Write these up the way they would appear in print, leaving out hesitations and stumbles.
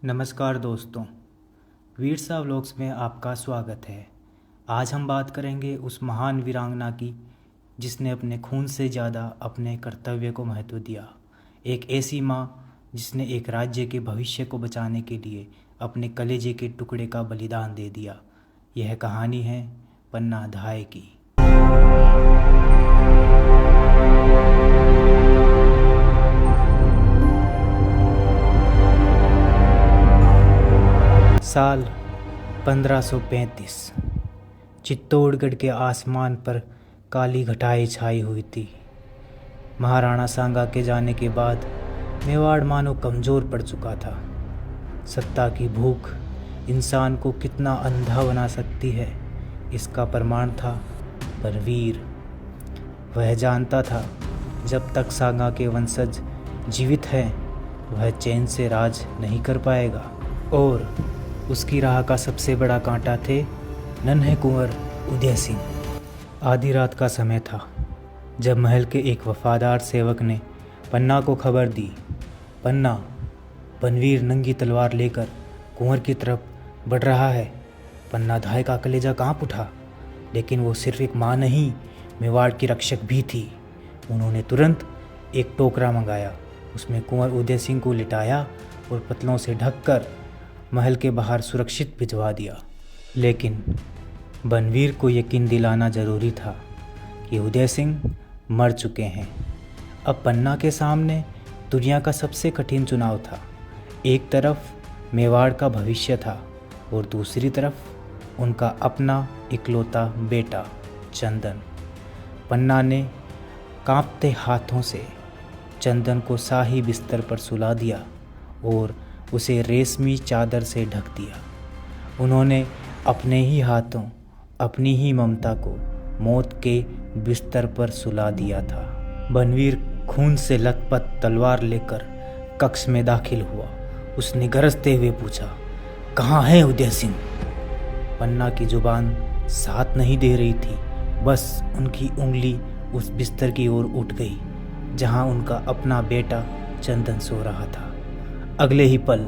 नमस्कार दोस्तों, वीरसा व्लॉग्स में आपका स्वागत है। आज हम बात करेंगे उस महान वीरांगना की जिसने अपने खून से ज़्यादा अपने कर्तव्य को महत्व दिया। एक ऐसी माँ जिसने एक राज्य के भविष्य को बचाने के लिए अपने कलेजे के टुकड़े का बलिदान दे दिया। यह कहानी है पन्ना धाय की। साल 1535। चित्तौड़गढ़ के आसमान पर काली घटाएं छाई हुई थी। महाराणा सांगा के जाने के बाद मेवाड़ मानो कमज़ोर पड़ चुका था। सत्ता की भूख इंसान को कितना अंधा बना सकती है, इसका प्रमाण था परवीर। वह जानता था जब तक सांगा के वंशज जीवित हैं वह चैन से राज नहीं कर पाएगा। और उसकी राह का सबसे बड़ा कांटा थे नन्हे कुंवर उदय सिंह। आधी रात का समय था जब महल के एक वफादार सेवक ने पन्ना को खबर दी, पन्ना, बनवीर नंगी तलवार लेकर कुंवर की तरफ बढ़ रहा है। पन्ना धाय का कलेजा कांप उठा, लेकिन वो सिर्फ एक माँ नहीं, मेवाड़ की रक्षक भी थी। उन्होंने तुरंत एक टोकरा मंगाया, उसमें कुंवर उदय सिंह को लिटाया और पतलों से ढककर महल के बाहर सुरक्षित भिजवा दिया। लेकिन बनवीर को यकीन दिलाना जरूरी था कि उदय सिंह मर चुके हैं। अब पन्ना के सामने दुनिया का सबसे कठिन चुनाव था। एक तरफ मेवाड़ का भविष्य था और दूसरी तरफ उनका अपना इकलौता बेटा चंदन। पन्ना ने कांपते हाथों से चंदन को शाही बिस्तर पर सुला दिया और उसे रेशमी चादर से ढक दिया। उन्होंने अपने ही हाथों अपनी ही ममता को मौत के बिस्तर पर सुला दिया था। बनवीर खून से लथपथ तलवार लेकर कक्ष में दाखिल हुआ। उसने गरजते हुए पूछा, कहाँ है उदय सिंह? पन्ना की जुबान साथ नहीं दे रही थी, बस उनकी उंगली उस बिस्तर की ओर उठ गई जहां उनका अपना बेटा चंदन सो रहा था। अगले ही पल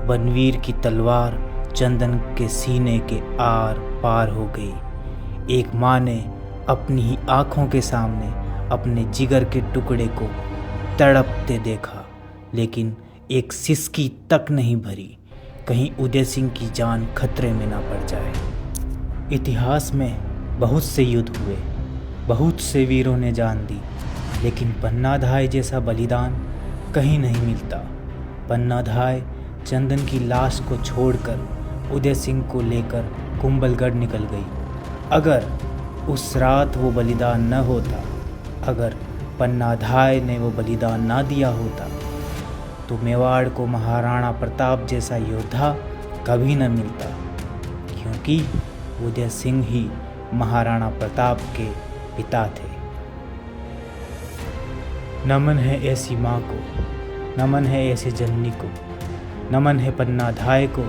बनवीर की तलवार चंदन के सीने के आर पार हो गई। एक माँ ने अपनी ही आंखों के सामने अपने जिगर के टुकड़े को तड़पते देखा, लेकिन एक सिसकी तक नहीं भरी, कहीं उदय सिंह की जान खतरे में ना पड़ जाए। इतिहास में बहुत से युद्ध हुए, बहुत से वीरों ने जान दी, लेकिन पन्ना धाय जैसा बलिदान कहीं नहीं मिलता। पन्ना धाय चंदन की लाश को छोड़कर उदय सिंह को लेकर कुंभलगढ़ निकल गई। अगर उस रात वो बलिदान न होता, अगर पन्ना धाय ने वो बलिदान ना दिया होता, तो मेवाड़ को महाराणा प्रताप जैसा योद्धा कभी न मिलता, क्योंकि उदय सिंह ही महाराणा प्रताप के पिता थे। नमन है ऐसी माँ को, नमन है ऐसे जननी को, नमन है पन्ना धाय को,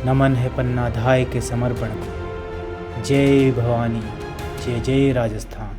नमन है पन्ना धाय के समर्पण को। जय भवानी, जय जय राजस्थान।